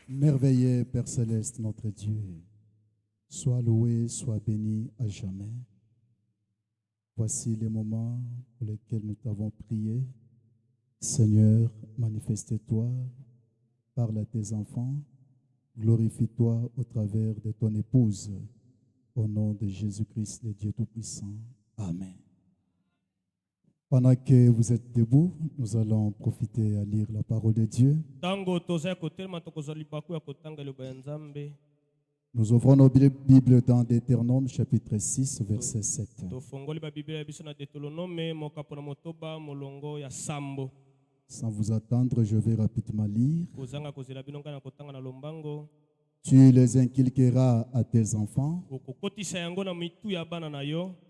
Merveilleux Père Céleste, notre Dieu, sois loué, sois béni à jamais. Voici les moments pour lesquels nous t'avons prié. Seigneur, manifeste-toi, parle à tes enfants, glorifie-toi au travers de ton épouse. Au nom de Jésus-Christ, le Dieu Tout-Puissant. Amen. Pendant que vous êtes debout, nous allons profiter à lire la parole de Dieu. Nous ouvrons nos Bibles dans Deutéronome chapitre 6, verset 7. Sans vous attendre, je vais rapidement lire. Tu les inculqueras à tes enfants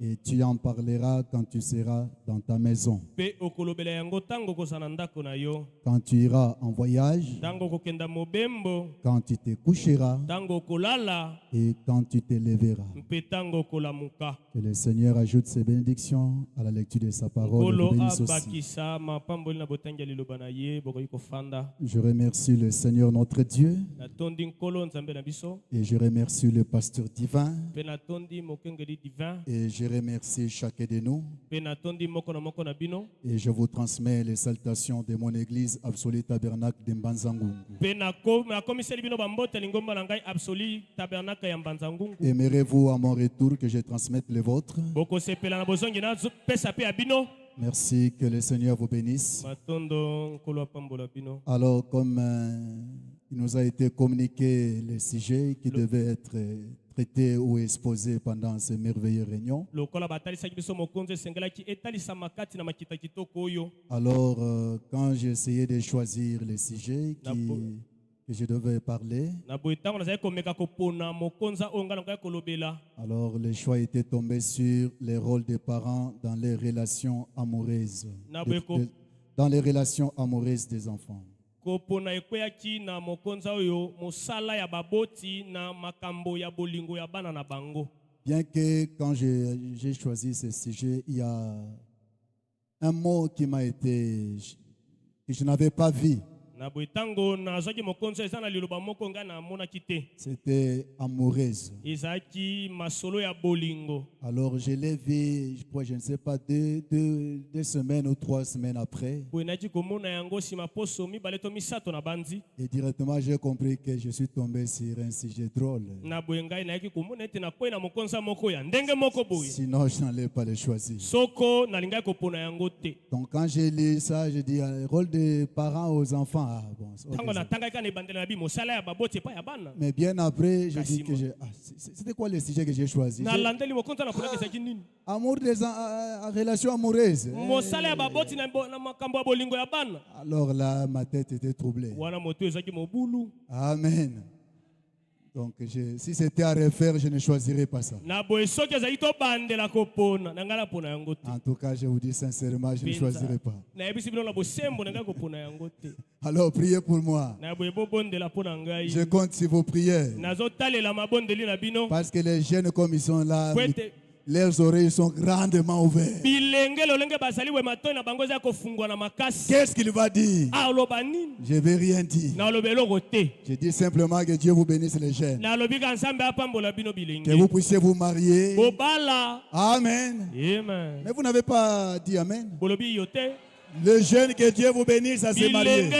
et tu en parleras quand tu seras dans ta maison, quand tu iras en voyage, quand tu te coucheras et quand tu te lèveras. Que le Seigneur ajoute ses bénédictions à la lecture de sa parole. Je remercie le Seigneur notre Dieu. Et je remercie le pasteur divin. Et je remercie chacun de nous. Et je vous transmets les salutations de mon église Absolue Tabernacle de Mbanzangungu. Aimerez-vous à mon retour que je transmette les vôtres? Merci, que le Seigneur vous bénisse. Alors, comme il nous a été communiqué les sujets qui devaient être traités ou exposés pendant ces merveilleuses réunions. Alors, quand j'ai essayé de choisir les sujets que je devais parler, alors le choix était tombé sur les rôles des parents dans les relations amoureuses, dans les relations amoureuses des enfants. Bien que quand j'ai choisi ce sujet, il y a un mot qui m'a été, que je n'avais pas vu. C'était amoureuse. Alors je l'ai vu, je ne sais pas, deux semaines ou 3 semaines après. Et directement j'ai compris que je suis tombé sur un sujet drôle. Sinon je n'allais pas le choisir. Donc quand j'ai lu ça, j'ai dit rôle des parents aux enfants. Ah, bon, mais bien après, je dis que c'était quoi le sujet que j'ai choisi? Amour des relations amoureuses. Alors là, ma tête était troublée. Amen. Donc, si c'était à refaire, je ne choisirais pas ça. En tout cas, je vous dis sincèrement, je ne choisirais pas. Alors, priez pour moi. Je compte sur vos prières. Parce que les jeunes, comme ils sont là, leurs oreilles sont grandement ouvertes. Qu'est-ce qu'il va dire? Je ne vais rien dire. Je dis simplement que Dieu vous bénisse les jeunes. Que vous puissiez vous marier. Amen. Mais vous n'avez pas dit Amen. Le jeune, que Dieu vous bénisse à se marier.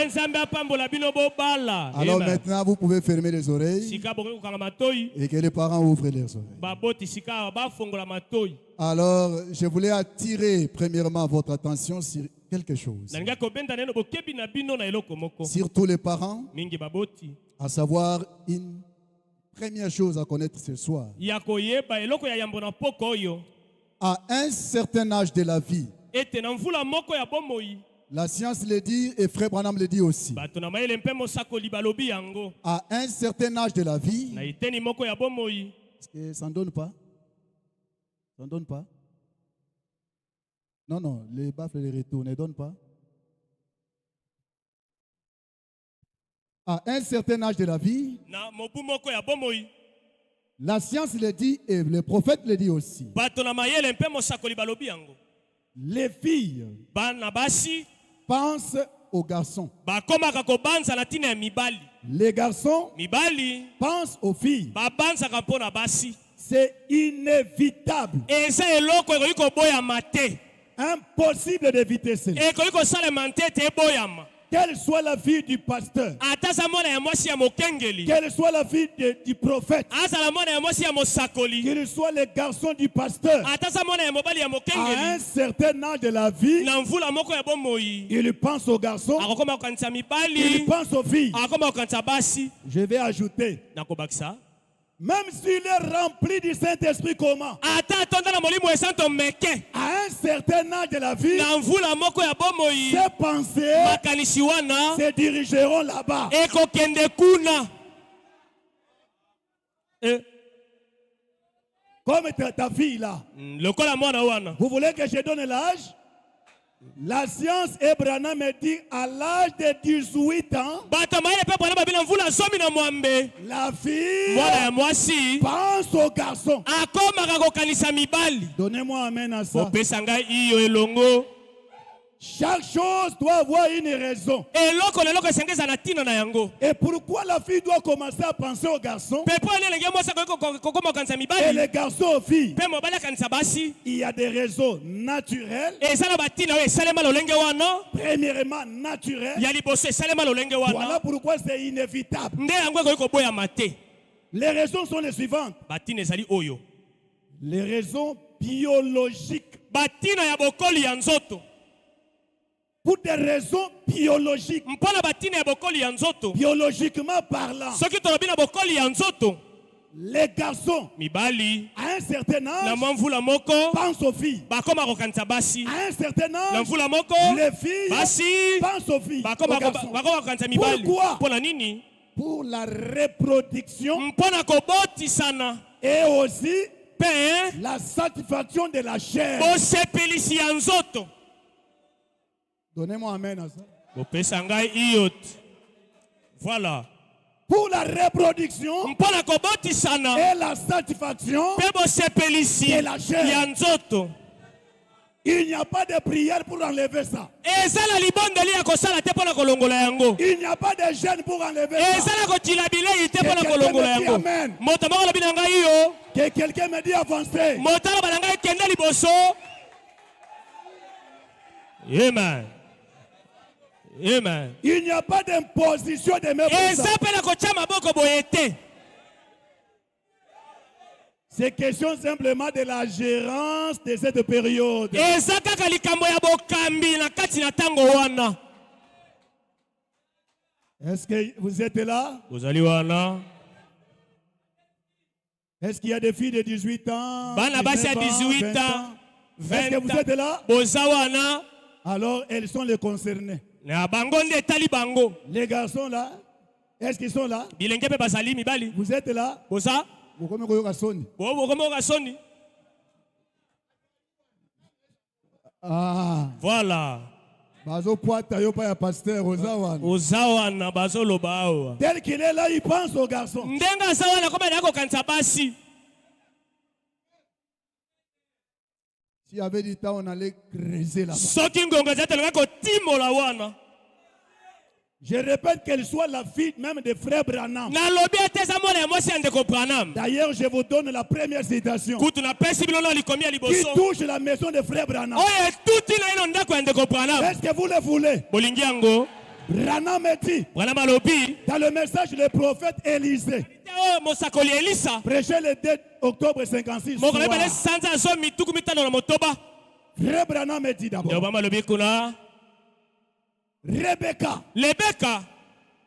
Alors maintenant, vous pouvez fermer les oreilles et que les parents ouvrent leurs oreilles. Alors, je voulais attirer premièrement votre attention sur quelque chose. Surtout les parents, à savoir une première chose à connaître ce soir. À un certain âge de la vie, la science le dit et Frère Branham le dit aussi. À un certain âge de la vie, est-ce que ça ne donne pas? Ça ne donne pas? Non, les baffles et les retours ne donnent pas. À un certain âge de la vie, la science le dit et le prophète le dit aussi. Les filles pensent aux garçons. bakomaka kobanza na tina ya mibali. Les garçons Mibali pensent aux filles. babanzaka mpona basi. C'est inévitable. Eza eloko ekoki koboyama te. Impossible d'éviter cela. Ekoki kosalema te te eboyama. Qu'elle soit la fille du pasteur, Ataza mwana ya mwasi ya mokengeli. qu'elle soit la fille du prophète, Azala mwana ya mwasi ya mosakoli. qu'il soit le garçon du pasteur, Ataza mwana ya mobali ya à un mokengeli. certain âge de la vie, Na mvula moko ya bomoi. il pense aux garçons, Akokoma kokanisa il mibali. pense aux filles. Akokoma kokanisa basi. Je vais ajouter, Nakobakisa. même s'il est rempli du Saint-Esprit comment, Ata tonda na molimo esanto meke. à un certain âge de la vie, Na mvula moko ya bomoi. ses pensées Makanisi wana se dirigeront là-bas. ekokende kuna. Comme ta fille là. Lokola mwana wana. Vous voulez que je donne l'âge? La science Ebrana me dit à l'âge de 18 ans, Bato maile pe bwana babina mvula zomi na mwambe. la fille Mwana ya mwasi pense au garçon. akomaka kokanisa mibali. Donnez-moi amen à ça. Opesa ngai iyo elongo. Chaque chose doit avoir une raison. Eloko leloko esengeza na tina na yango. Et pourquoi la fille doit commencer à penser au garçon Pepo elenge mwasi kokoma kokanisa et mibali. les garçons aux filles? Pe mobali akanisa basi. Il y a des raisons naturelles. Eza na batina oyo esalema lolenge wana. Premièrement, naturelles. Ya liboso esalema lolenge Voilà wana. pourquoi c'est inévitable. Nde yango ekoki koboyama te. Les raisons sont les suivantes. Batina ezali oyo. Les raisons biologiques. Batina ya bokoli ya nzoto. Pour des raisons biologiques. Mpona batina ya bokoli ya nzoto. Biologiquement parlant, Soki tolobi na bokoli ya nzoto. les garçons, Mibali à un certain na âge, mwa mvula moko pensent aux filles. bakoma kokanisa basi. À un certain Na âge, mvula moko les filles basi pensent aux filles. bakoma Aux garçons. kokanisa mibali. Pourquoi? Mpona nini? Pour la reproduction Mpona kobotisana et aussi pe la satisfaction de la chair. bosepelisi ya nzoto. Donnez-moi amen à ça. Bopesa ngai iyo. Voilà. Pour la reproduction Mpona kobotisana et la satisfaction, pe bosepelisi de la chair. ya nzoto. il n'y a pas de prière pour enlever ça. Ezala libondeli ya kosala te mpona kolongola yango. Il n'y a pas de gêne pour enlever ça. Ezala kotila bilei te mpona Que kolongola quelqu'un me dit yango. amen. Moto moko lobi na ngai yo. Que quelqu'un me dit avancez. Moto aloba na ngai kende liboso. Amen. Amen. Il n'y a pas d'imposition de mes Eza pensées. mpe na kotia maboko boye te. C'est question simplement de la gérance de cette période. Eza kaka likambo ya bokambi na kati na tango wana. Est-ce que vous êtes là? Bozali wana. Est-ce qu'il y a des filles de 18 ans? Bana basi ya 19 18 20 ans. Est-ce que 20 vous êtes là? Boza wana. Alors, elles sont les concernés. Na bango nde etali bango. Les garçons là, est-ce qu'ils sont là? Bilenge mpe bazali mibali. Vous êtes là? Boza. Vous commencez à sonner. Bokomoka soni. Ah, Voilà. bazo poata yo pa ya pasteur ozawan. Oza wana bazoloba awa. Tel qu'il est là, il pense aux garçons. Ndenga aza wana koma na kokanisa basi. S'il y avait du temps, on allait creuser là-bas. Soki ngonga eza telenga kotimola wana. Je répète qu'elle soit la fille même de frère Branham. Nalobi ete eza mwana ya mwasi ya ndeko Branham. D'ailleurs, je vous donne la première citation Kutu na pesi bino na likomi ya qui liboso. touche la maison de frère Branham. Oyo etuti na ino ndako ya ndeko Branham. Est-ce que vous le voulez? Bolingi yango. Branham me dit, Branham alobi. dans le message, le prophète Élisée, Oyo mosakoli Elisa. prêché le 2 octobre 56. Mokolo ebele soir. sanza zo mituku mitano na motoba. Frère Branham me dit d'abord, Obama alobi kuna. Rebecca, Lebeka.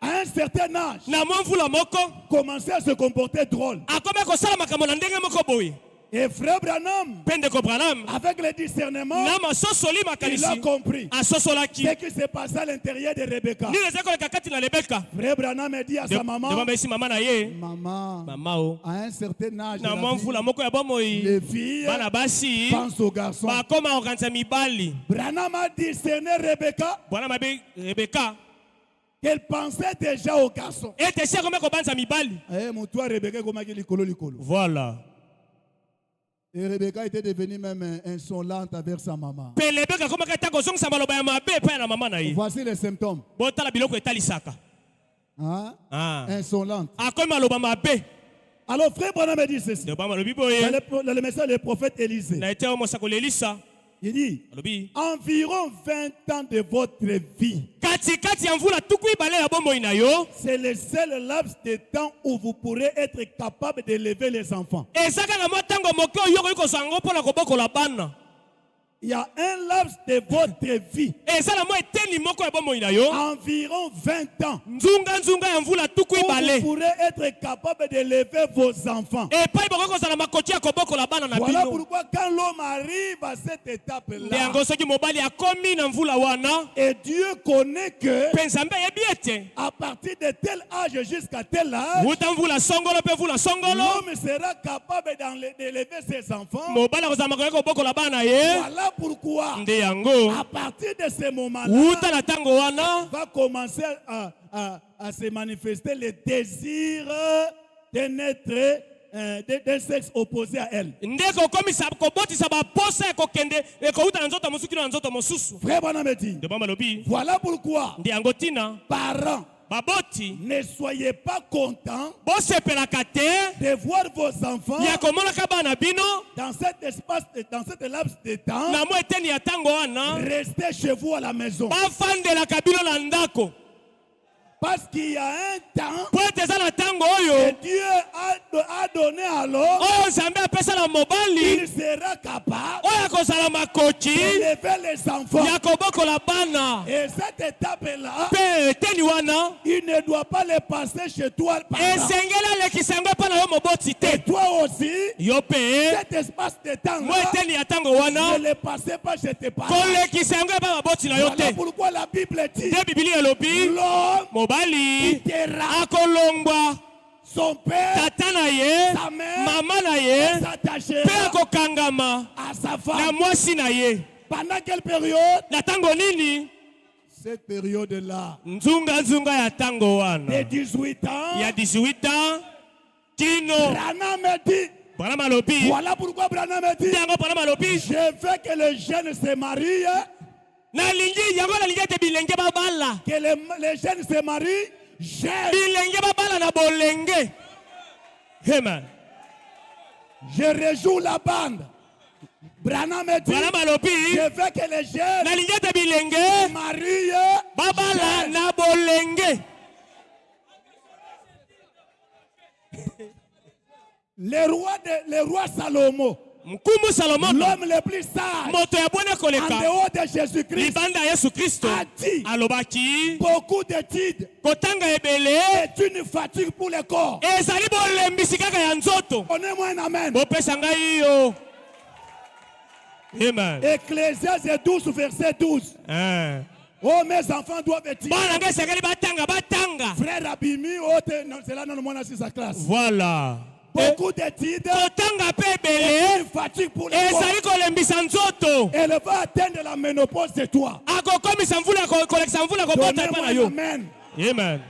à un certain âge, Na mwa mvula moko. commençait à se comporter drôle. Akoma kosala makambo na ndenge moko boye. Et frère Branham, Mpe ndeko Branham. avec le discernement, Na masosoli il a makanisi. compris Asosolaki. ce qui s'est passé à l'intérieur de Rebecca. Nini eza koleka kati na Lebeka. Frère Branham me dit à sa maman, Demanda esi mama na ye. maman, Mama o. à un certain âge, Na de la mwa vie, mvula moko ya bomoi. les filles Bana basi. pensent aux garçons. Bakoma kokanisa mibali. Branham a discerné Rebecca Bwana mabe Rebeka. qu'elle pensait déjà aux garçons. Ete si akoma kobanza mibali. Eh, mon toi, Rebecca, comment il est likolo. Voilà. Et Rebecca était devenue même insolente avec sa maman. Voici les symptômes. Hein? Insolente. Alors frère Branham dit ceci. Dans le message du prophète Élisée. Il dit, environ 20 ans de votre vie. C'est le seul laps de temps où vous pourrez être capable d'élever les enfants. Il y a un laps de votre vie. Environ 20 ans. Où vous pourrez être capable d'élever vos enfants. Voilà pourquoi quand l'homme arrive à cette étape-là, et Dieu connaît que à partir de tel âge jusqu'à tel âge, l'homme sera capable d'élever ses enfants. Voilà pourquoi, à partir de ce moment-là, va commencer à se manifester le désir d'un être, d'un sexe opposé à elle. Frère Branham dit, voilà pourquoi, parents, ne soyez pas contents de voir vos enfants dans cet espace, dans cet laps de temps, rester chez vous à la maison. Parce qu'il y a un temps que Dieu a donné alors, il sera capable d'élever les enfants. Et cette étape-là, il ne doit pas les passer chez toi. Et toi aussi, cet espace de temps-là, ne les passez pas chez tes parents. Voilà pourquoi la Bible dit, l'homme akolongwa son père, sa mère, s'attachera à sa femme. Pendant quelle période? Cette période-là, de 18 ans, Branham dit, voilà pourquoi Branham dit, je veux que les jeunes se marient. Que les jeunes se marient jeunes. Je rejoue la bande. Branham dit, je veux que les jeunes se marient jeunes. Le roi Salomon, l'homme le plus sage en dehors de Jésus-Christ, a dit, beaucoup d'études est une fatigue pour le corps. Donnez-moi un amen. Ecclésiaste 12 verset 12. Oh, mes enfants doivent étudier. Frère Abimi, c'est là dans le monde dans sa classe. Voilà. Beaucoup d'études et une fatigue pour le corps. Elle va atteindre la ménopause de toi. Donnez-moi un amen. Amen.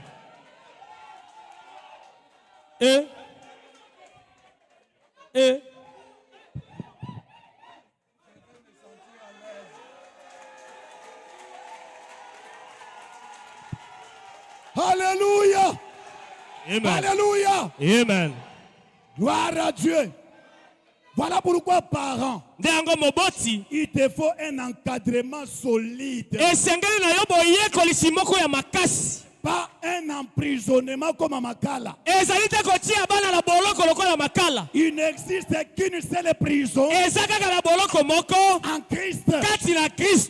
Alléluia. Amen. Alléluia. Amen. Gloire à Dieu. Voilà pourquoi, parents, il te faut un encadrement solide. Pas un emprisonnement comme à Makala. Il n'existe qu'une seule prison en Christ.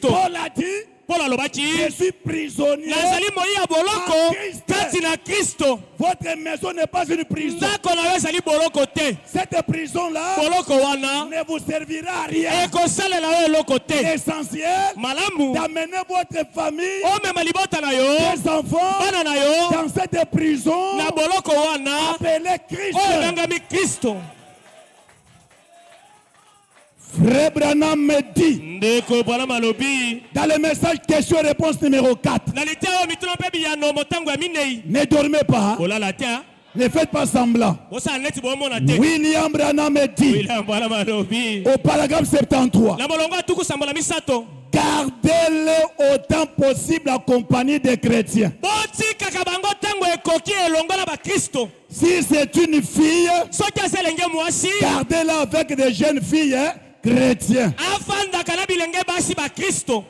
Paul a dit, je suis prisonnier en Christ. Votre maison n'est pas une prison. Cette prison-là ne vous servira à rien. L'essentiel, d'amener votre famille, les enfants, dans cette prison appelée Christ. Frère Branham me dit, dans le message question-réponse numéro 4, ne dormez pas, Ne faites pas semblant. William Branham dit au paragraphe 73. Gardez-le autant possible accompagné des chrétiens. Si c'est une fille, gardez-la avec des jeunes filles chrétiens.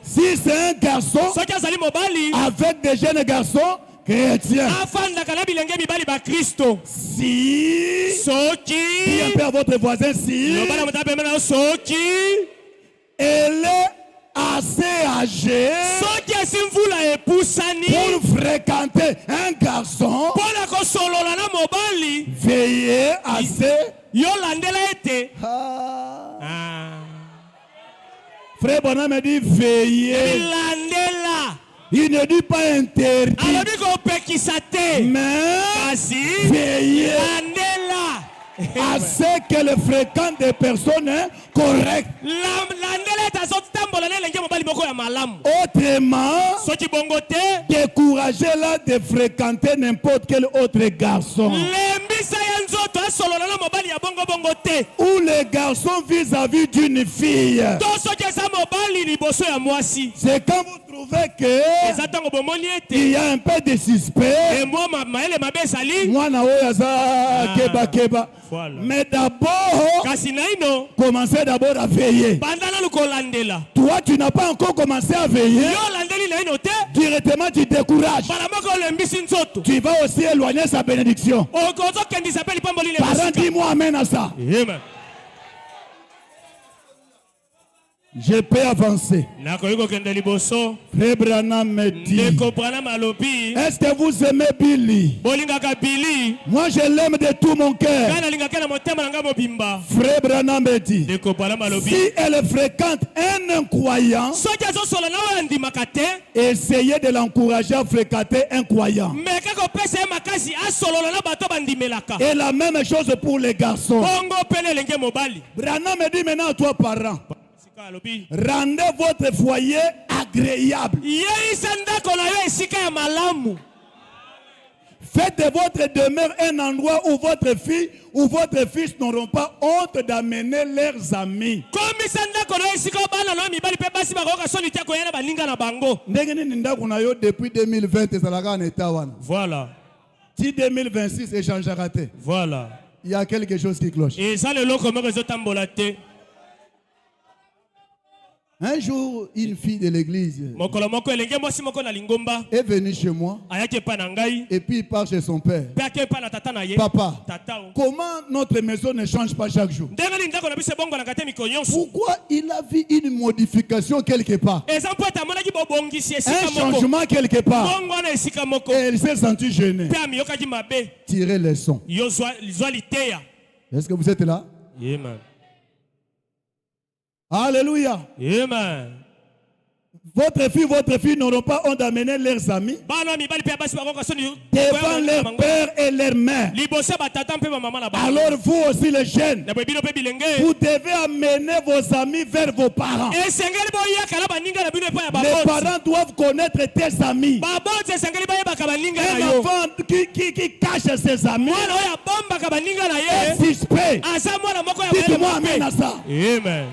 Si c'est un garçon, avec des jeunes garçons chrétiens. Si, dis un peu à votre voisin, si elle est assez âgée pour fréquenter un garçon, veillez assez. Frère Bonhomme me dit veillez. Il ne dit pas interdit, mais veillez à ce qu'elle fréquente des personnes correctes. Autrement, découragez-la de fréquenter n'importe quel autre garçon. Ou les garçons vis-à-vis d'une fille. C'est quand vous trouvez qu'il y a un peu de suspect. Mais d'abord, commencez d'abord à veiller. Toi, tu n'as pas encore commencé à veiller. Directement, tu décourages. Tu vas aussi éloigner sa bénédiction. Parents, dis-moi amen à ça. Amen. Je peux avancer. Frère Branham me dit, est-ce que vous aimez Billy? Moi je l'aime de tout mon cœur. Frère Branham me dit, si elle fréquente un incroyant, essayez de l'encourager à fréquenter un croyant. Et la même chose pour les garçons. Branham me dit maintenant à toi parents, rendez votre foyer agréable. Faites de votre demeure un endroit où votre fille ou votre fils n'auront pas honte d'amener leurs amis. Depuis 2020, voilà. Si 2026 échangera. Voilà. Il y a quelque chose qui cloche. Un jour, une fille de l'église est venue chez moi et puis il part chez son père. Papa, comment notre maison ne change pas chaque jour? Pourquoi il a vu une modification quelque part? Un changement quelque part. Et elle s'est sentie gênée. Tirez les sons. Est-ce que vous êtes là? Amen. Alléluia. Amen. Votre fille n'auront pas honte d'amener leurs amis devant leur père et leur mère. Alors vous aussi les jeunes, vous devez amener vos amis vers vos parents. Les parents doivent connaître tes amis. Un enfant qui cache ses amis est suspect. Dites-moi amen à ça. Amen.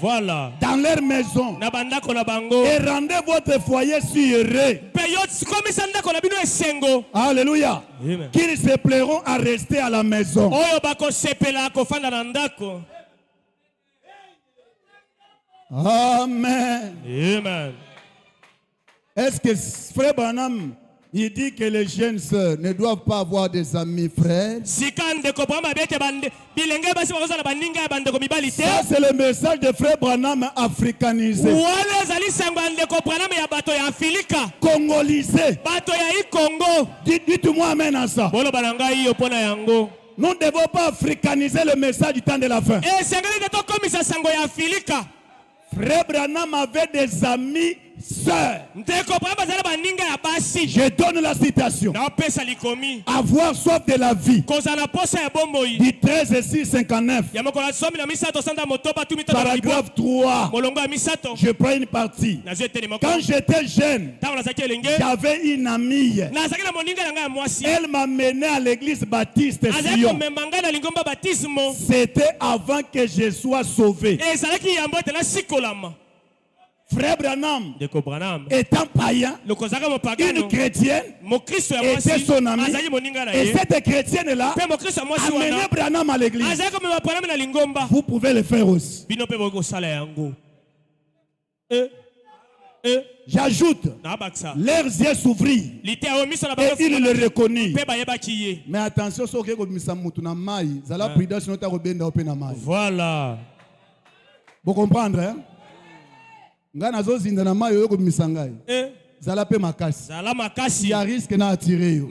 Voilà. Dans leur maison. Et rendez votre foyer si heureux. Alléluia. Qu'ils se plairont à rester à la maison. Amen. Amen. Est-ce que Frère Branham, il dit que les jeunes sœurs ne doivent pas avoir des amis frères? Ça c'est le message de Frère Branham africanisé. Congolisé. Dites-moi amen à ça. Nous ne devons pas africaniser le message du temps de la fin. Frère Branham avait des amis sœurs. ndeko bana bazala baninga ya basi Je donne la citation. na opesa likomi Avoir soif de la vie. kozala posa ya bomoi Du 13:659. ya mokolo ya somi na misato sanda motoba tu mitano Paragraphe 3. molongo ya misato Je prends une partie. nazwi eteni moko Quand j'étais jeune, ntango nazalaki elenge j'avais une amie. nazalaki na moninga na ngai ya mwasi Elle m'a mené à l'église baptiste azalaki Sion. komema ngai na lingomba batismo C'était avant que je sois sauvé. ezalaki yambo ete nasikolama Frère Branham, ndeko branam étant païen, lokozalaka une mopagano chrétienne mokristo ya était mwasi son amie. azalaki moninga na Et ye cette chrétienne-là mpe mokristo ya mwasi a mené wana Branham à l'église. azalaki komema branam na lingomba Vous pouvez le faire aussi. bino mpe bokosala yango J'ajoute, nabakisa leurs yeux s'ouvrirent lite ayo miso na et bango ils le reconnurent. mpe bayebaki ye Mais attention, si vous avez mutu na mai, zala prudence sinon ta robenda open na mai. voilà Vous comprenez hein? Nga nazo zinda na mai oyo ko misangai. Zala pe makasi. zala Il makasi y a risque na attirer yo.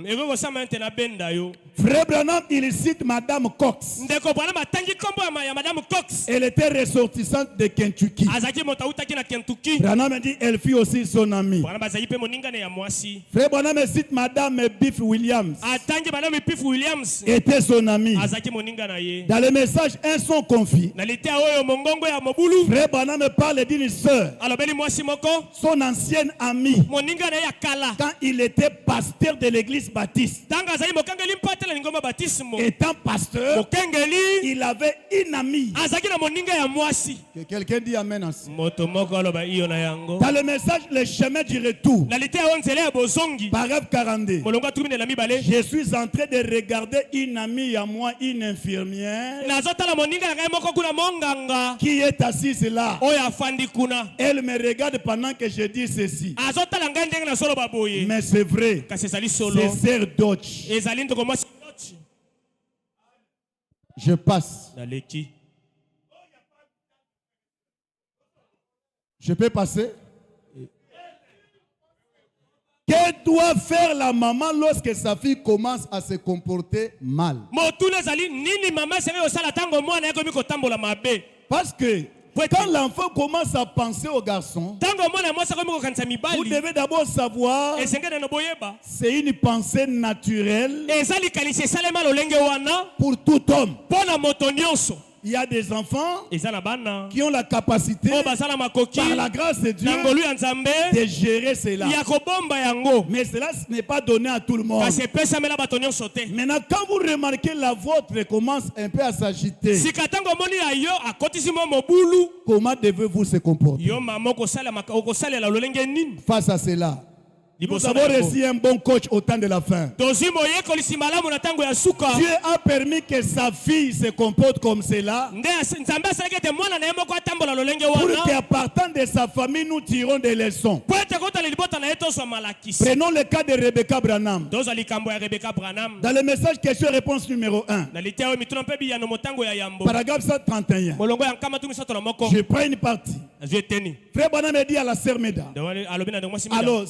ekokosama ete na benda yo Frère Branham, il cite Madame Cox. ndeko branam atangi nkombo ya madame cox Elle était ressortissante de Kentucky. azalaki moto autaki na kentucky Branham dit elle fut aussi son amie. branam azalaki mpe moningane ya mwasi Frère Branham cite Madame Biff Williams. atangi madame pif williams Était son amie. azalaki moninga na ye Dans le message, un son confie. na lite oyo mongongo ya mobulu Frère Branham parle d'une sœur, alobeli mwasi moko son ancienne amie, moninga na ye ya kala quand il était pasteur de l'église baptiste. ntango azalaki mokengeli mpatela lingomba batismo Étant pasteur, mokengeli il avait une amie. azalaki na moninga ya mwasi Que quelqu'un dit amen. moto moko aloba iyo na yango Dans le message, le chemin du retour, na lite oyo nzela ya bozongi paragraphe 42. molongo atumi na mibale Je suis en train de regarder une amie à moi, une infirmière, nazotala moninga na ngai moko kuna monganga qui est assise là. oyo afandi kuna Elle me regarde pendant que je dis ceci. azotala ngai ndenge nasoloba boye Mais c'est vrai, kasi ezali solo c'est Sœur Dodge. ezali ndeko mwasi Je passe. naleki Je peux passer? Que doit faire la maman lorsque sa fille commence à se comporter mal? motuna ezali nini mama esengeli kosala ntango mwana ekomi kotambola mabe Parce que quand l'enfant commence à penser au garçon, ntango mwana mwasi akomi kokanisa vous mibali devez d'abord savoir, esengeli na boyeba c'est une pensée naturelle eza likanisi esalema lolenge wana pour tout homme. mpo na moto nyonso Il y a des enfants eza na bana qui ont la capacité, oyo bazala makoki par la grâce de Dieu, na ngolu ya nzambe de gérer cela. ya kobomba yango Mais cela ce n'est pas donné à tout le monde. kasi epesamela bato nyonso te Maintenant, quand vous remarquez la vôtre commence un peu à s'agiter, sika ntango omoni ya yo akotisi mo mobulu comment devez-vous se comporter yo mama okosalela lolenge nini face à cela? Nous liboso avons na yango reçu un bon coach au temps de la fin. tozwi moyekolisi malamu na ntango ya suka Dieu a permis que sa fille se comporte comme cela nde nzambe asalaki ete mwana na ye moko atambola lolenge pour wana qu'à partant de sa famille, nous tirons des leçons. po ete kotala libota na ye tozwa malakisi Prenons le cas de Rebecca Branham. tozwa likambo ya rebeka branam Dans le message question-réponse numéro 1, na lite oyo mituna mpe biyano motango ya yambo paragraphe 131, molongo ya nkama tu misato na moko je prends une partie. nazwi eteni Frère Branham a dit à la sœur Meda, alobi na ndenge mwasi mida alors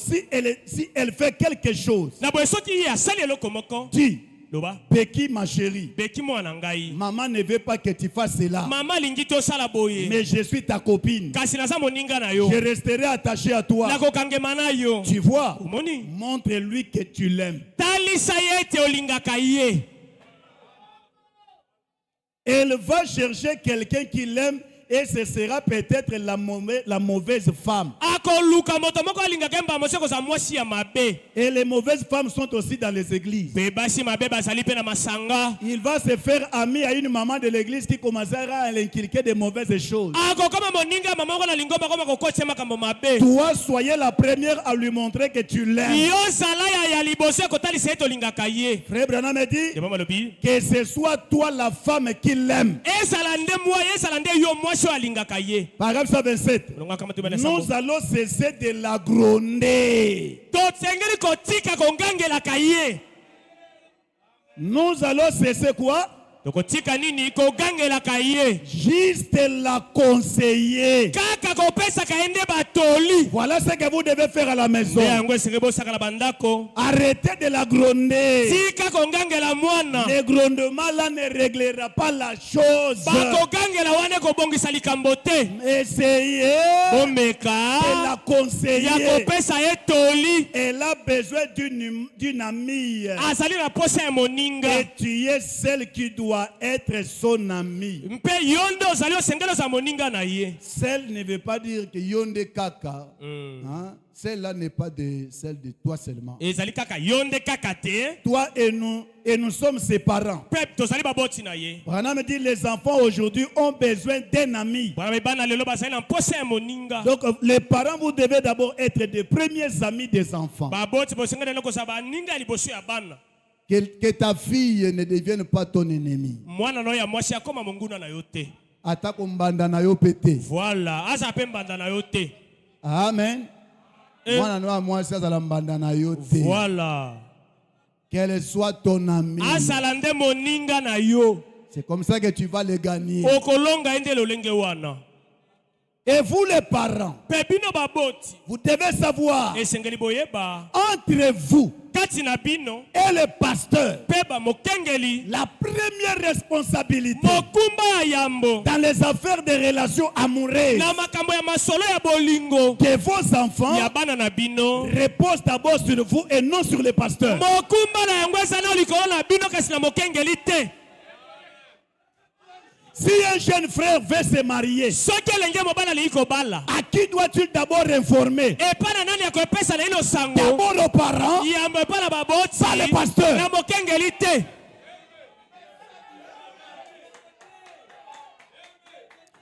si elle fait quelque chose, na boye soki ye asali eloko moko dis, loba Becky ma chérie, beki mwana ngai maman ne veut pas que tu fasses cela, mama alingi tosala boye mais je suis ta copine. kasi naza moninga na yo Je resterai attaché à toi. nakokangema na yo Tu vois, omoni montre-lui que tu l'aimes. talisa ye ete olingaka ye Elle va chercher quelqu'un qui l'aime et ce sera peut-être la mauvaise femme. akoluka moto moko alingaka ye mbamo se kozala mwasi ya mabe Et les mauvaises femmes sont aussi dans les églises. mpe basi mabe bazali mpe na masanga Il va se faire ami à une maman de l'église qui commencera à l'inculquer de mauvaises choses. akokoma moninga ya mama moko na lingomba koma kokotisa makambo mabe Toi, soyez la première à lui montrer que tu l'aimes. yo zala ya liboso ekotalisa ete olingaka ye Frère Branham a dit yabama lobi que ce soit toi la femme qui l'aime. ezala nde mwa ye ezala nde yo mwasi oyo alingaka ye Paragraphe 127. molongo akama tobana Nous allons cesser de la gronder. tosengeli kotika kongangelaka ye Nous allons cesser quoi? tokotika nini kogangelaka ye juste la conseiller. kaka kopesaka ende batoli Voilà ce que vous devez faire à la maison. yango esenge bosaka na bandako Arrêtez de la gronder. tika kongangela mwana Le grondement là ne réglera pas la chose. bakogangela wana kobongisa likambo te Essayez bomeka de la ya conseiller. kopesa ye toli Elle a besoin d'une amie. azali na posa ya moninga Et tu es celle qui doit être son amie. mpe yo nde ozali osengeli oza moninga na ye Celle ne veut pas dire que yonde kaka. Hein? Celle-là n'est pas celle de toi seulement. ezali kaka yo nde kaka te Toi et nous sommes ses parents. mpe tozali baboti na ye Branham dit les enfants aujourd'hui ont besoin d'un ami. bana mibana lelo bazali na mposa ya moninga Donc les parents, vous devez d'abord être des premiers amis des enfants. baboti bosengeli lelo kozala baninga ya liboso ya bana Que ta fille ne devienne pas ton ennemi. mwana na yo ya mwasi akoma monguna na yo te Atako mbanda na yo pété. voilà aza mpe mbanda na yo te Amen. Mwana na yo mwasi azala mbanda na yo te. voilà Qu'elle soit ton ami. azala nde moninga na yo C'est comme ça que tu vas les gagner. okolonga ye nde lolenge wana Et vous les parents, mpe bino baboti vous devez savoir esengeli boyeba entre vous kati na bino et le pasteur, mpe bamokengeli la première responsabilité mokumba ya yambo dans les affaires de relations amoureuses na makambo ya masolo ya bolingo de vos enfants ya bana na bino repose d'abord sur vous et non sur le pasteur. mokumba na yango eza na likolo na bino kasi na mokengeli te Si un jeune frère veut se marier, soki elenge mobali alingi kobala à qui doit-il d'abord informer? epa na nani akoepesa na ye losango D'abord aux parents, yambo epa na baboti pas le pasteur. na mokengeli te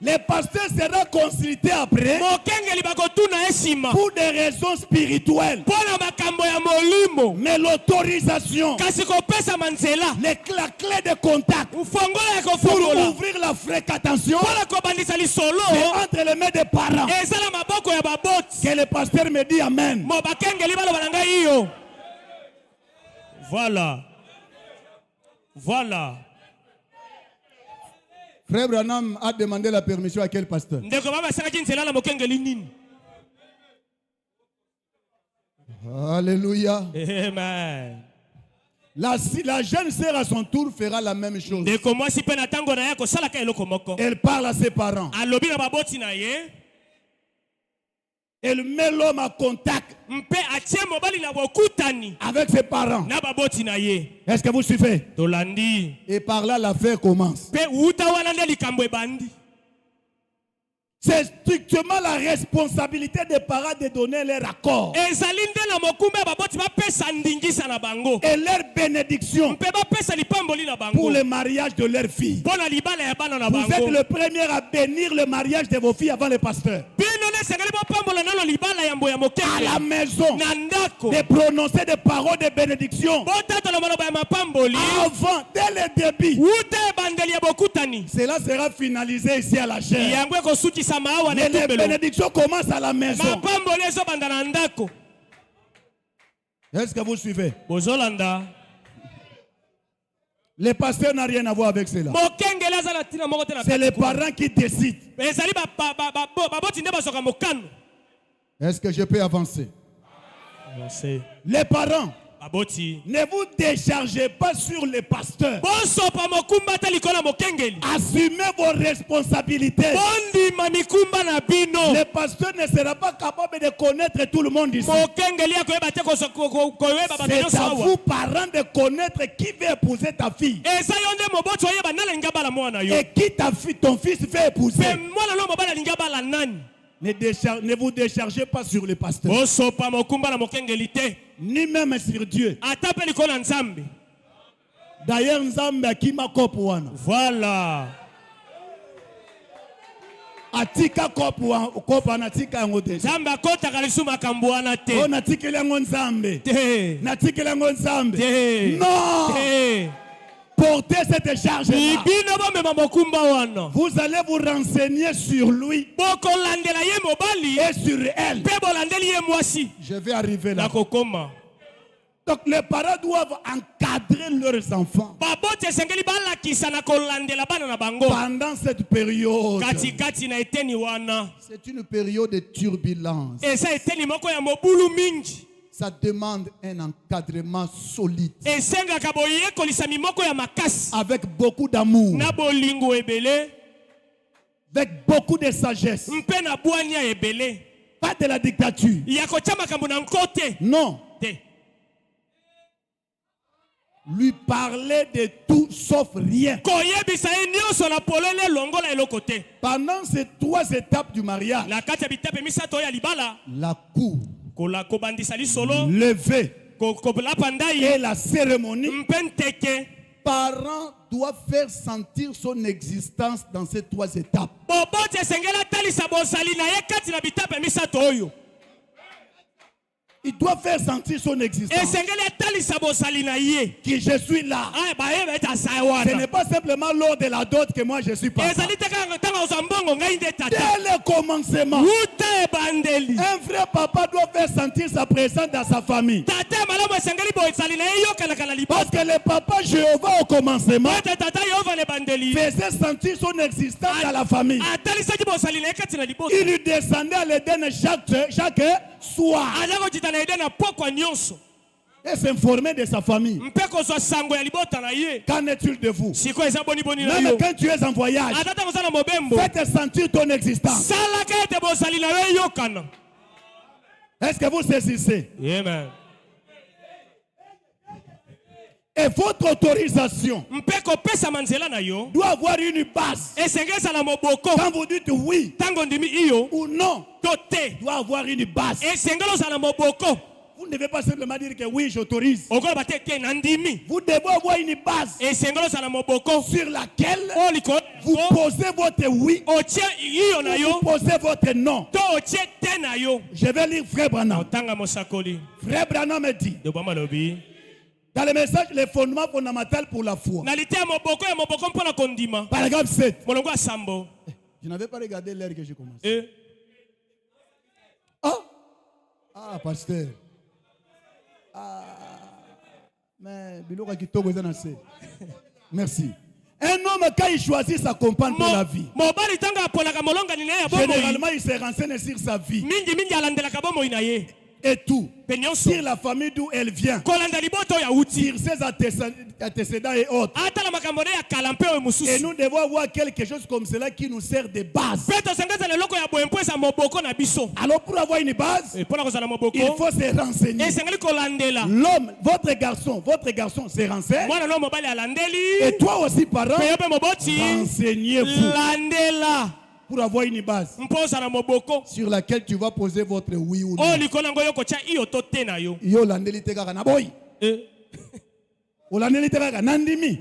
Le pasteur sera consulté après mokengeli bakotuna ye nsima pour des raisons spirituelles. mpo na makambo ya molimo Mais l'autorisation, kasi kopesama nzela la clé de contact mfongola ya pour kofongola ouvrir la fréquentation, mpo na kobandisa lisolo c'est entre les mains des parents. eza na maboko ya baboti Que le pasteur me dit Amen. mo bakengeli baloba na ngai iyo voilà Frère Branham a demandé la permission à quel pasteur? ndeko baba asangaki nzela na mokengeli nini Alléluia. amen La jeune sœur à son tour fera la même chose. ndeko mwasi mpe na ntango na ye akosalaka eloko moko Elle parle à ses parents. alobi na baboti na ye Elle met l'homme en contact mpe atie mobali na bokutani avec ses parents. na baboti na ye Est-ce que vous suivez? tolandi Et par là, l'affaire commence. mpe wuta wana nde likambo ebandi C'est strictement la responsabilité des parents de donner leur accord ezali nde na mokumba ya baboti bapesa ndingisa na bango et leur bénédiction mpe bapesa lipamboli na pour bango le mariage de leur fille. mpo na libala ya bana na Vous êtes bango le premier à bénir le mariage de vos filles avant le pasteur. bino nde esengeli bopambola nano libala yambo ya À mokenge la maison, na ndako de prononcer des paroles de bénédiction botatola maloba ya mapamboli avant, dès le début. wuta ebandeli ya bokutani Cela sera finalisé ici à la chair. yango ekosukisama awa na Mais les etumbelo bénédictions commencent à la maison. mapamboli ezobanda na ndako Est-ce que vous suivez? bozolanda Le pasteur n'a rien à voir avec cela. mokengeli aza na ntina moko te na C'est les parents qui décident. ezali baboti nde bazwaka mokano Est-ce que je peux avancer? Les parents, baboti ne vous déchargez pas sur les pasteurs. bosopa mokumba te likolo ya mokengeli Assumez vos responsabilités. bondima mikumba na bino Le pasteur ne sera pas capable de connaître tout le monde ici. mokengeli akoyeba te koyeba bato C'est nyonso à awa vous, parents, de connaître qui veut épouser ta fille eza yo nde moboti oyeba nani alingi abala mwana yo et qui ton fils veut épouser. mpe mwana no mobali alingi abala nani Ne vous déchargez pas sur les pasteurs, bosopa mokumba na mokengeli te ni même sur Dieu. ata mpe likolo na nzambe D'ailleurs, Nzambe akima kopo wana. voilà Atika kopo wana atika yango te. nzambe akotaka lisu makambo wana te Oh, natikeli yango Nzambe. te Natikeli yango Nzambe. te Non! te Portez cette charge-là. bino bomema mokumba wana Vous allez vous renseigner sur lui bokolandela ye mobali et sur elle. mpe bolandeli ye mwasi Je vais arriver là. nakokoma Donc les parents doivent encadrer leurs enfants pendant cette période. C'est une période de turbulence. Ça demande un encadrement solide. Avec beaucoup d'amour. Avec beaucoup de sagesse. Pas de la dictature. Non. Lui parler de tout sauf rien. Pendant ces 3 étapes du mariage, la cour, lever et la cérémonie, parents doivent faire sentir son existence dans ces 3 étapes. Il doit faire sentir son existence. Que je suis là. Ce n'est pas simplement lors de la dot que moi je suis pas. Dès le commencement, un vrai papa doit faire sentir sa présence dans sa famille. Parce que le papa Jéhovah au commencement faisait sentir son existence dans la famille. Il lui descendait à l'Éden chaque soir. Et s'informer de sa famille. Qu'en est-il de vous? Même quand tu es en voyage, faites sentir ton existence. Est-ce que vous saisissez? Amen. Et votre autorisation doit avoir une base. Quand vous dites oui ou non, doit avoir une base. Vous ne devez pas simplement dire que oui, j'autorise. Vous devez avoir une base sur laquelle vous posez votre oui, vous posez votre non. Je vais lire Frère Branham. Frère Branham dit dans le message, les fondements fondamentaux pour la foi. Paragraphe 7. Je n'avais pas regardé l'heure que j'ai commencé. Ah, pasteur. Mais merci. Un homme, quand il choisit sa compagne pour la vie, généralement, il se renseigne sur sa vie. Et tout. Sur la famille d'où elle vient. Sur ses antécédents et autres. Et nous devons avoir quelque chose comme cela qui nous sert de base. Alors pour avoir une base, il faut se renseigner. L'homme, votre garçon se renseigne. Et toi aussi, parents, renseignez-vous. Pour avoir une base sur laquelle tu vas poser votre oui ou non.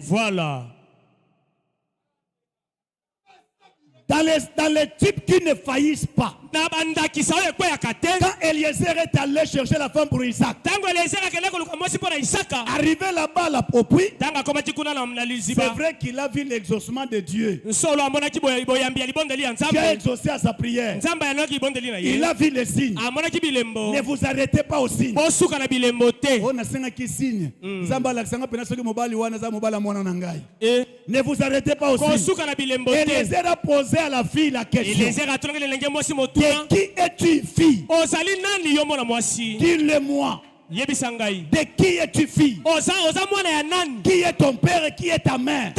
Voilà. Dans les types qui ne faillissent pas. Quand Eliezer est allé chercher la femme pour Isaac, arrivé là-bas au puits, c'est vrai qu'il a vu l'exaucement de Dieu. Dieu a exaucé à sa prière. Il a vu les signes. Ne vous arrêtez pas aux signes. Ne vous arrêtez pas aux signes. Eliezer a posé à la fille la question. De qui es-tu fille? Dis-le-moi. De qui es-tu fille? Qui est ton père et qui est ta mère?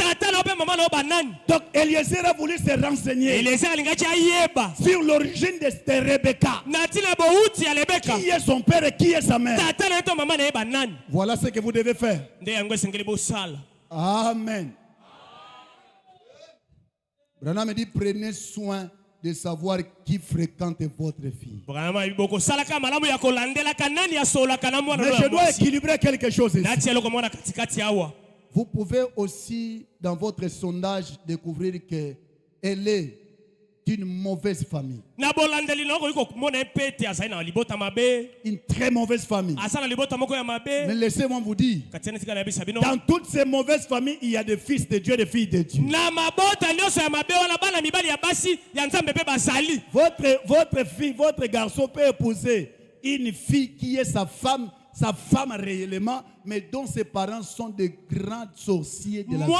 Donc Eliezer a voulu se renseigner sur l'origine de Rebecca. Qui est son père et qui est sa mère? Voilà ce que vous devez faire. Amen. Branham me dit, prenez soin de savoir qui fréquente votre fille. Mais je dois équilibrer quelque chose ici. Vous pouvez aussi, dans votre sondage, découvrir qu'elle est d'une mauvaise famille. Une très mauvaise famille. Mais laissez-moi vous dire, dans toutes ces mauvaises familles, il y a des fils de Dieu et des filles de Dieu. Votre fille, votre garçon peut épouser une fille qui est sa femme, sa femme réellement, mais dont ses parents sont de grands sorciers de la vie.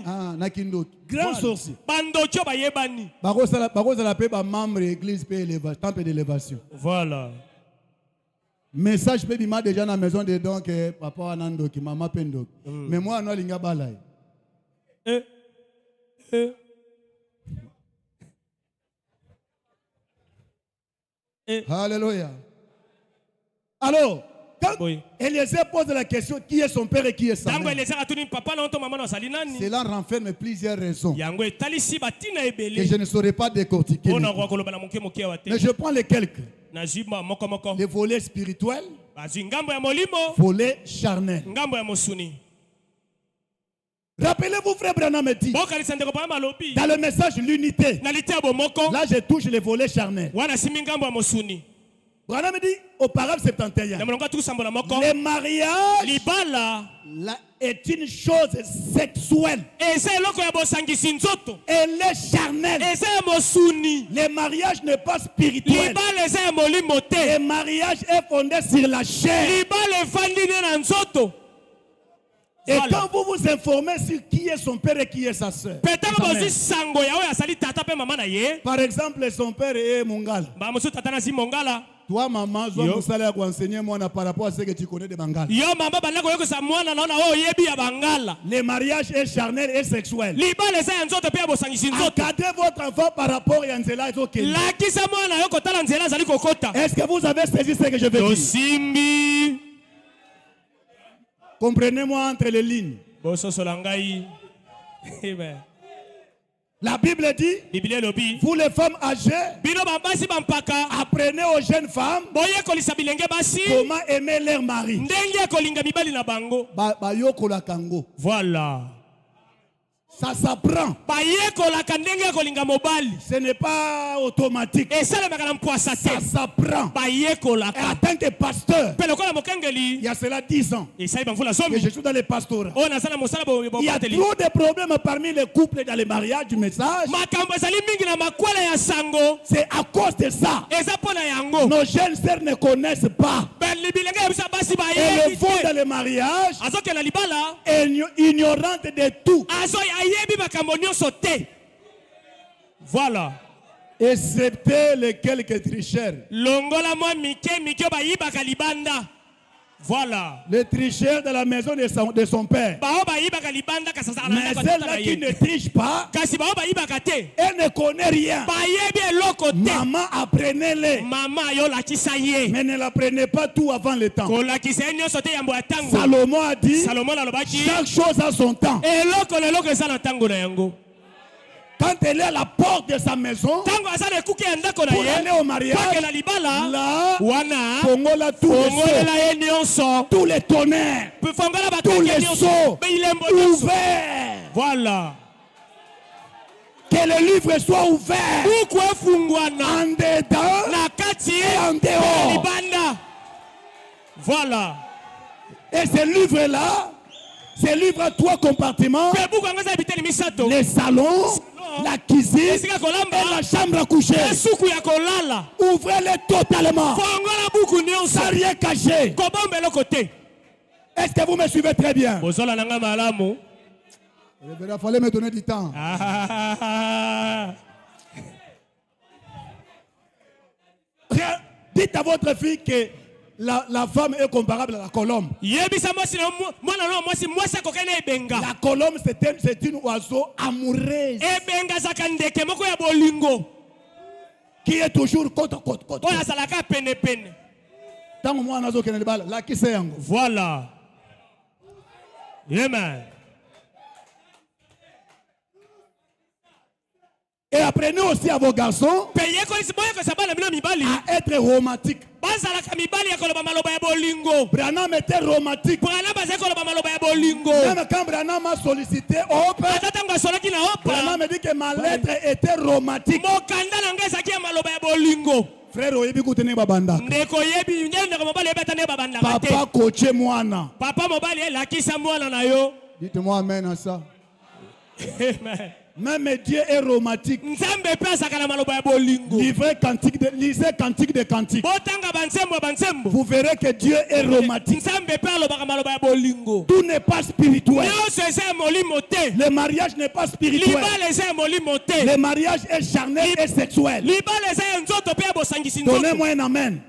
Ah, nakindoki. Grand sorcier. La paix, membre de l'église, temple d'élévation. Voilà. Message peut dire déjà dans la maison de donc papa Anandoki, maman Pendoki. Mais moi, non, linga balai. Alléluia. Alors, quand Eliezer pose la question qui est son père et qui est sa mère, cela renferme plusieurs raisons que je ne saurais pas décortiquer. Mais je prends les quelques. Les volets spirituels, volets charnels. Rappelez-vous, frère Branham dit, dans le message l'unité, là je touche les volets charnels. Branham dit au paragraphe 71, le mariage est une chose sexuelle. Elle est charnelle. Le mariage n'est pas spirituel. Le mariage est fondé sur la chair. Et quand vous vous informez sur qui est son père et qui est sa soeur, par exemple, son père est Mongala. Toi, maman, je vais vous enseigner par rapport à ce que tu connais de Bangala. Le mariage est charnel et sexuel. Encadrez votre enfant par rapport à Yanzela. Est-ce que vous avez saisi ce que je veux dire? Comprenez-moi entre les lignes. La Bible dit, vous les femmes âgées, apprenez aux jeunes femmes comment aimer leur mari. Voilà. Ça s'apprend. Ce n'est pas automatique. Ça s'apprend. Et en tant que pasteur, il y a cela 10 ans que je suis dans les pastorats. Il y a trop de problèmes parmi les couples dans les mariages du message. C'est à cause de ça. Nos jeunes sœurs ne connaissent pas. Et le fond dans le mariage, ignorante de tout. Voilà. Excepté les quelques tricheurs. Voilà. Les tricheurs de la maison de son père. Mais celle-là qui ne triche pas, elle ne connaît rien. Maman, apprenez-les. Mais ne l'apprenez pas tout avant le temps. Salomon a dit, chaque chose a son temps. Quand elle est à la porte de sa maison, pour aller au mariage, là, Fongola tous les tonnerres, tous les seaux ouverts. Voilà. Que le livre soit ouvert en dedans et en dehors. Voilà. Et ce livre-là, ce livre a 3 compartiments: les salons, la cuisine et la chambre à coucher. Ouvrez-les totalement, sans rien cacher. Est-ce que vous me suivez très bien? Il fallait me donner du temps. Dites à votre fille que la femme est comparable à la colombe. La colombe, c'est une oiseau amoureuse qui est toujours côte à côte. Voilà. Amen. Et apprenez aussi à vos garçons à être romantiques. Branham était romantique. Même quand Branham a sollicité Hope, Branham dit que ma lettre était romantique. Frère, papa coaché moi. Dites-moi amen à ça. Amen. Même Dieu est romantique. Lisez Cantique de Cantique. Vous verrez que Dieu est romantique. Tout n'est pas spirituel. Le mariage n'est pas spirituel. Le mariage est charnel et sexuel. Donnez-moi un amen.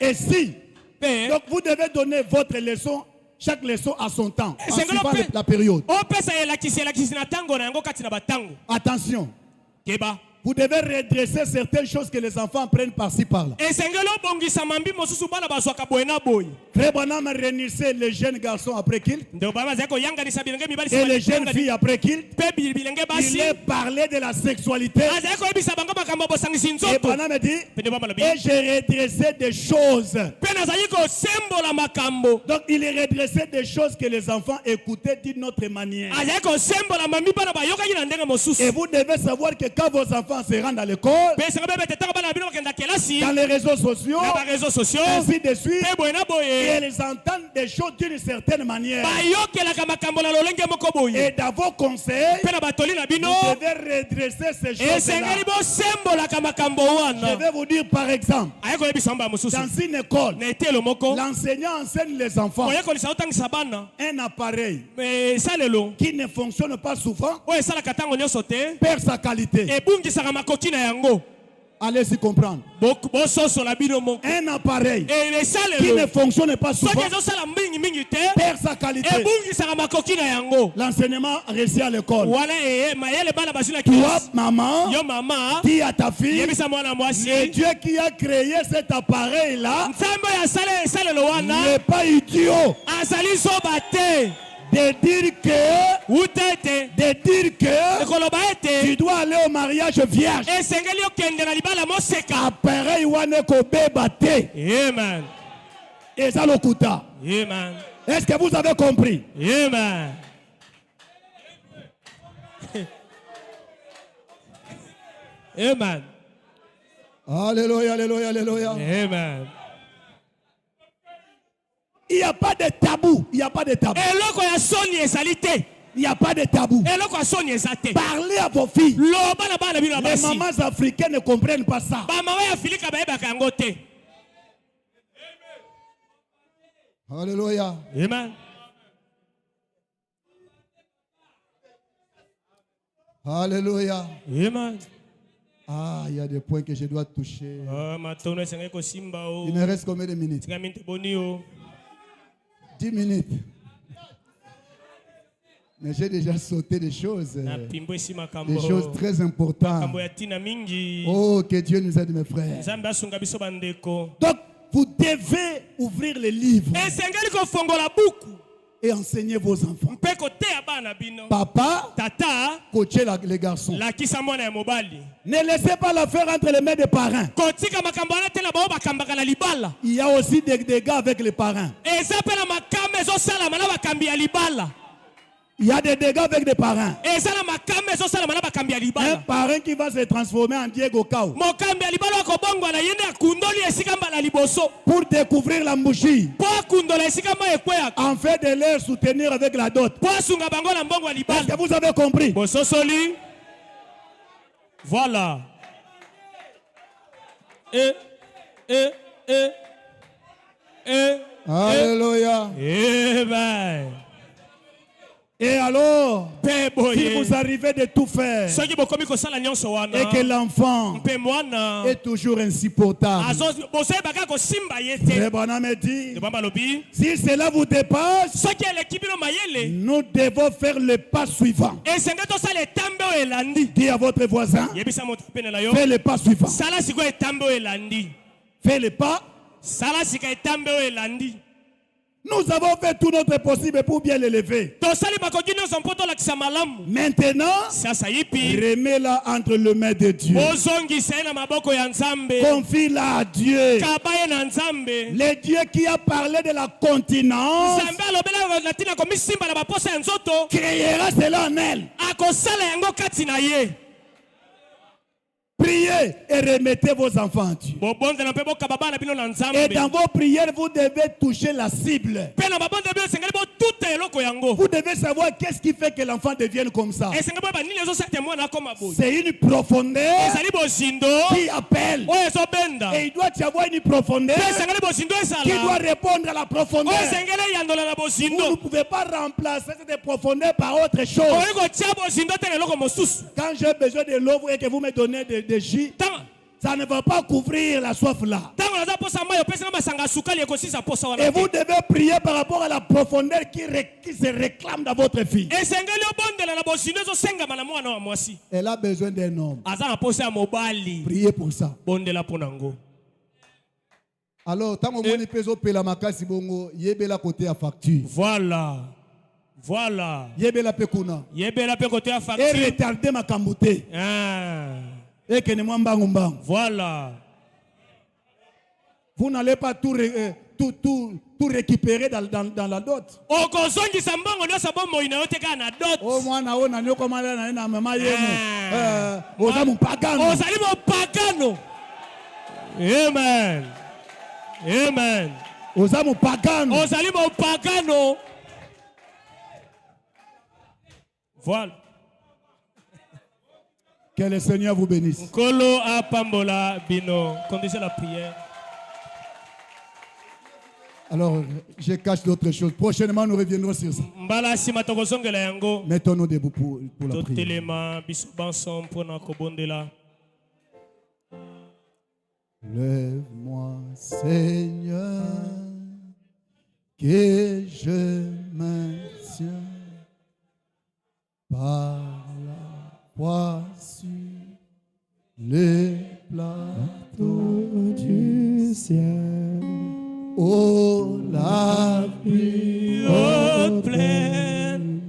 Et si, donc vous devez donner votre leçon. Chaque leçon a son temps, en suivant la période. Attention. Vous devez redresser certaines choses que les enfants prennent par-ci par-là. Frère Branham réunissait les jeunes garçons après qu'il et les jeunes filles après qu'il. Il est parlé de la sexualité. Et Branham dit, et j'ai redressé des choses. Donc il est redressé des choses que les enfants écoutaient d'une autre manière. Et vous devez savoir que quand vos enfants se rendent à l'école, dans les réseaux sociaux, ainsi de suite, et ils entendent des choses d'une certaine manière. Et dans vos conseils, vous devez redresser ces choses-là. Je vais vous dire par exemple, dans une école, l'enseignant enseigne les enfants un appareil qui ne fonctionne pas souvent, perd sa qualité. Allez-y comprendre. Un appareil qui ne fonctionne pas souvent perd sa qualité. L'enseignement réussit à l'école. Toi, maman, dis à ta fille, le Dieu qui a créé cet appareil-là n'est pas idiot. De dire que tu dois aller au mariage vierge. Appareil waneko bebate. Amen. Et ça le coûta. Amen. Est-ce que vous avez compris? Amen. Amen. Alléluia, alléluia, alléluia. Amen. Il n'y a pas de tabou. Il n'y a pas de tabou. Il n'y a pas de tabou. Parlez à vos filles. Les mamans africaines ne comprennent pas ça. Alléluia. Amen. Alléluia. Amen. Ah, il y a des points que je dois toucher. Il me reste combien de minutes? 10 minutes. Mais j'ai déjà sauté des choses très importantes. Oh, que Dieu nous aide, mes frères. Donc, vous devez ouvrir les livres et enseigner vos enfants. Papa, tata, coachez les garçons. Ne laissez pas l'affaire entre les mains des parents. Il y a aussi des dégâts avec les parents. Il y a des dégâts avec des parents. Un parent qui va se transformer en Diego Kao pour découvrir la bougie, en fait de les soutenir avec la dot. Est-ce que vous avez compris? Voilà. Alléluia. Amen. Et alors, si vous arrivez de tout faire et que l'enfant est toujours insupportable, le bonhomme dit, si cela vous dépasse, nous devons faire le pas suivant. Dis à votre voisin, fais le pas suivant. Fais le pas. Nous avons fait tout notre possible pour bien l'élever. Maintenant, remets-la entre les mains de Dieu. Confie-la à Dieu. Le Dieu qui a parlé de la continence créera cela en elle. Priez et remettez vos enfants à Dieu. Et dans vos prières, vous devez toucher la cible. Vous devez savoir qu'est-ce qui fait que l'enfant devienne comme ça. C'est une profondeur qui appelle. Et il doit y avoir une profondeur qui doit répondre à la profondeur. Vous ne pouvez pas remplacer cette profondeur par autre chose. Quand j'ai besoin de l'eau et que vous me donnez de jus, ça ne va pas couvrir la soif là. Et vous devez prier par rapport à la profondeur qui se réclame dans votre fille. Elle a besoin d'un homme. Priez pour ça. Alors, tant que vous payez la makasi bongo, yebela côté à facture. Voilà. Yebela pekuna. Côté à facture. Et retarder ma kambouté. Et que ne m'embang. Voilà. Vous n'allez pas tout récupérer dans la dot. Oh, moi, na maman pagano. Amen. Amen. Osamu pagano. Voilà. Que le Seigneur vous bénisse. Kolo a pambola bino. Conduisez la prière. Alors, je cache d'autres choses. Prochainement, nous reviendrons sur ça. Mettons-nous debout pour la prière. Lève-moi, Seigneur, que je maintiens par la foi sur les plateaux du ciel. Oh, la vie pleine,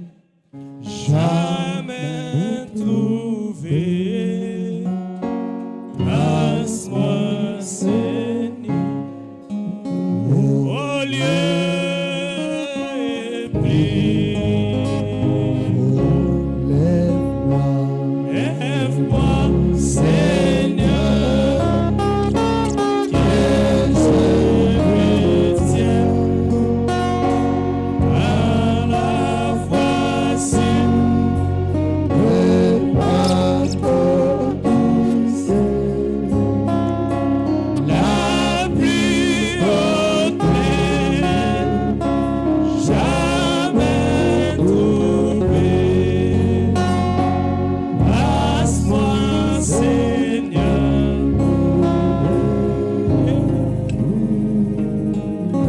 jamais trouvée. Place-moi, Seigneur, au lieu ébloui. Lève-moi, Seigneur, que je retienne à la fois sur les bateaux du ciel. La pluie haute pleine, jamais trouvée. Passe-moi, Seigneur.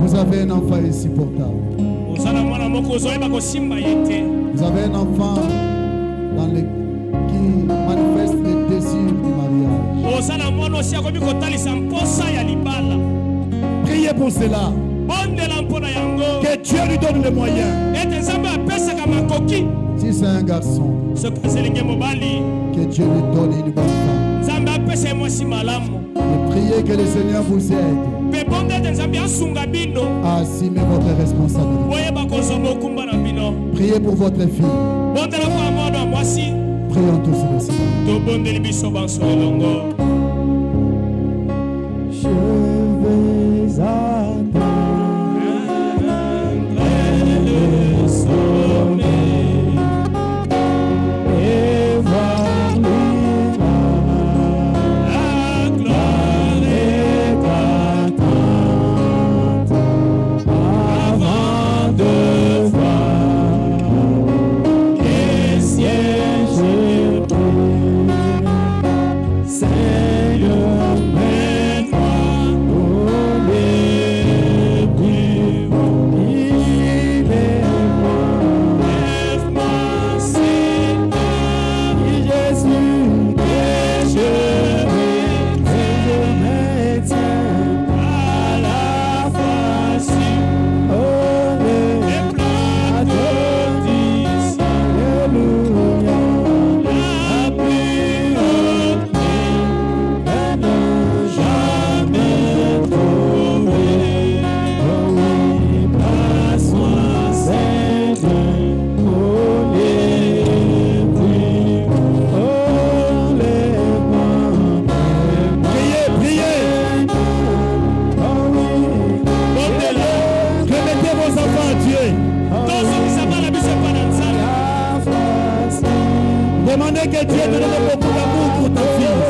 Vous avez un enfant insupportable. Vous avez un enfant qui manifeste le désir du mariage. Priez pour cela. Que Dieu lui donne les moyens. Si c'est un garçon, que Dieu lui donne une bonne femme. Et priez que le Seigneur vous aide à assumer votre responsabilité. Priez pour votre fille. Prions tous le Seigneur. Je vais atteindre le sommet et voir la gloire éclatante avant de voir les sièges. Demandez que Dieu te donne beaucoup d'amour pour ta fille.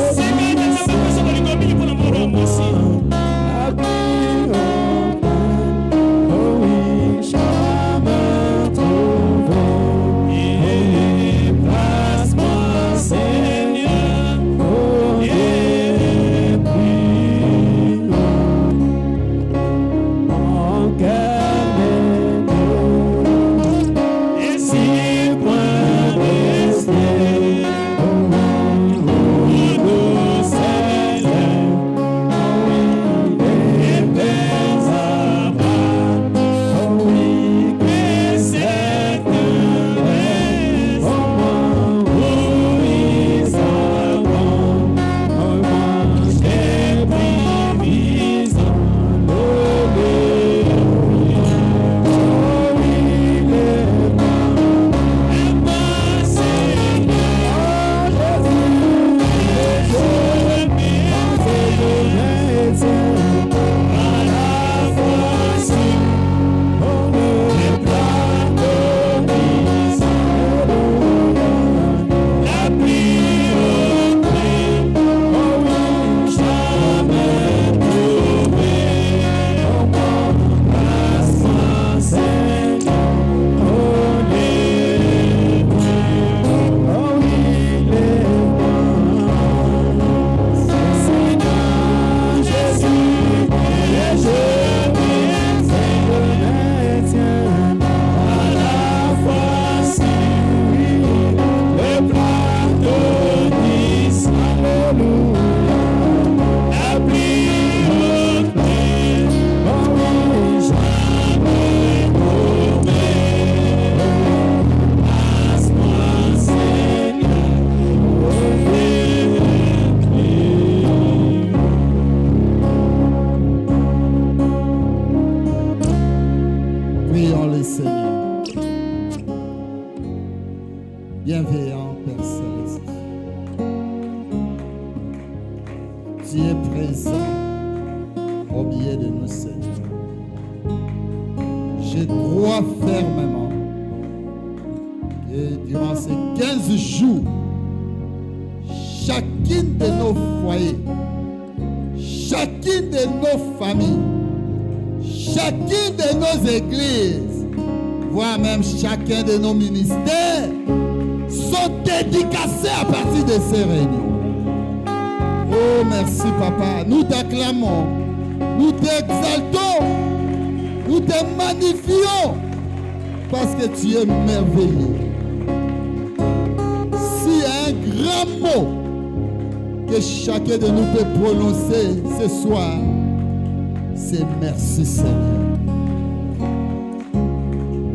Bienveillant Père Céleste, tu es présent au milieu de nous, Seigneur. Je crois fermement que durant ces 15 jours, chacune de nos foyers, chacune de nos familles, chacune de nos églises, voire même chacun de nos ministères, sont dédicacés à partir de ces réunions. Oh, merci, Papa. Nous t'acclamons, nous t'exaltons, nous te magnifions parce que tu es merveilleux. S'il y a un grand mot que chacun de nous peut prononcer ce soir, c'est merci, Seigneur.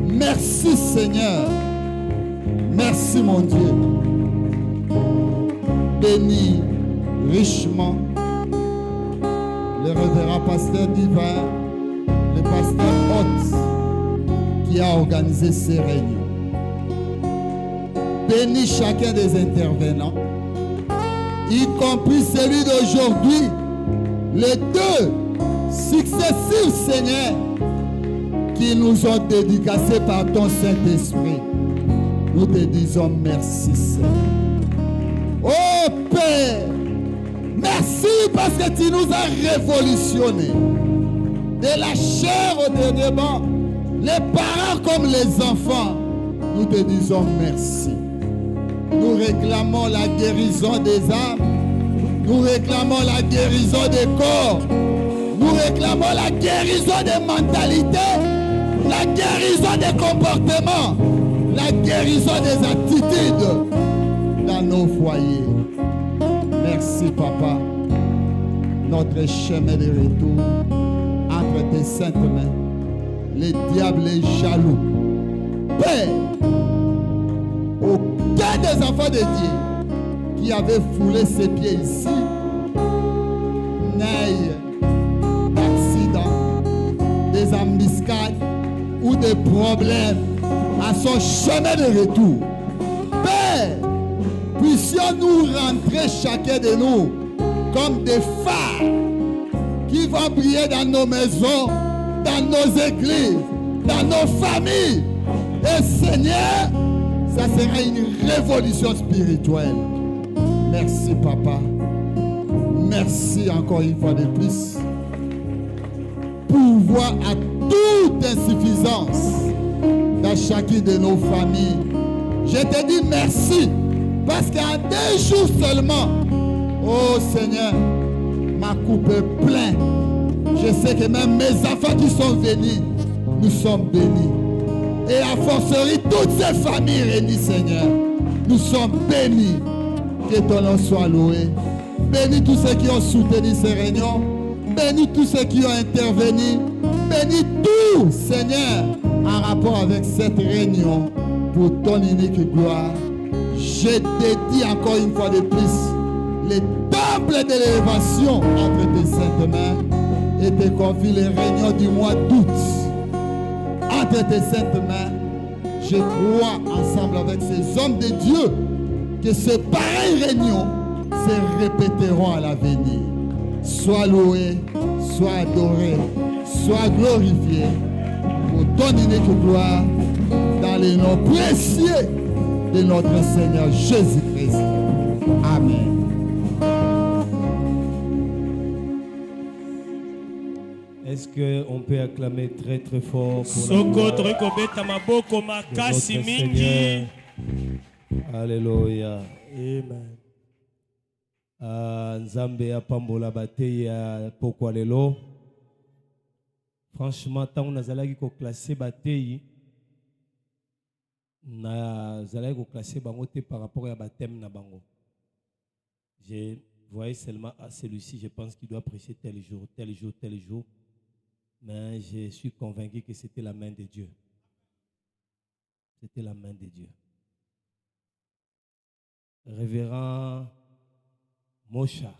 Merci, Seigneur. Merci, mon Dieu. Bénis richement le révérend pasteur divin, le pasteur hôte qui a organisé ces réunions. Bénis chacun des intervenants, y compris celui d'aujourd'hui, les deux successifs, Seigneur, qui nous ont dédicacés par ton Saint-Esprit. Nous te disons merci, Seigneur. Oh Père, merci parce que tu nous as révolutionnés. De la chair au dernier banc, les parents comme les enfants, nous te disons merci. Nous réclamons la guérison des âmes. Nous réclamons la guérison des corps. Nous réclamons la guérison des mentalités, la guérison des comportements, la guérison des attitudes dans nos foyers. Merci, Papa. Notre chemin de retour entre tes saintes mains. Le diable est jaloux. Père, aucun des enfants de Dieu qui avait foulé ses pieds ici n'aille d'accident, des embuscades ou des problèmes à son chemin de retour. Père, puissions-nous rentrer chacun de nous comme des phares qui vont briller dans nos maisons, dans nos églises, dans nos familles, Et Seigneur, ça sera une révolution spirituelle. Merci papa. Merci encore une fois de plus. Pouvoir à toute insuffisance dans chacune de nos familles. Je te dis merci parce qu'en 2 jours seulement, oh Seigneur, ma coupe est pleine. Je sais que même mes enfants qui sont venus, nous sommes bénis. Et à forcerie, toutes ces familles réunies, Seigneur, nous sommes bénis. Que ton nom soit loué. Bénis tous ceux qui ont soutenu ces réunions. Bénis tous ceux qui ont intervenu. Bénis tout, Seigneur, en rapport avec cette réunion pour ton unique gloire. Je te dis encore une fois de plus, les temples de l'élévation entre tes saintes mains et te confie les réunions du mois d'août. Entre tes saintes mains, je crois ensemble avec ces hommes de Dieu que ces pareilles réunions se répéteront à l'avenir. Sois loué, sois adoré, sois glorifié pour ton unique gloire dans les noms précieux de notre Seigneur Jésus-Christ. Amen. Est-ce qu'on peut acclamer très très fort pour notre Seigneur? Alléluia. Amen. Nzambe apambola bateya pokwa lelo. Franchement, tant on a zalaki ko classer bateyi na zalaki ko classer bango te par rapport à baptême na bango. Je voyais seulement à celui-ci, je pense qu'il doit prêcher tel jour, tel jour, tel jour. Mais je suis convaincu que c'était la main de Dieu. C'était la main de Dieu. Révérend Mosha.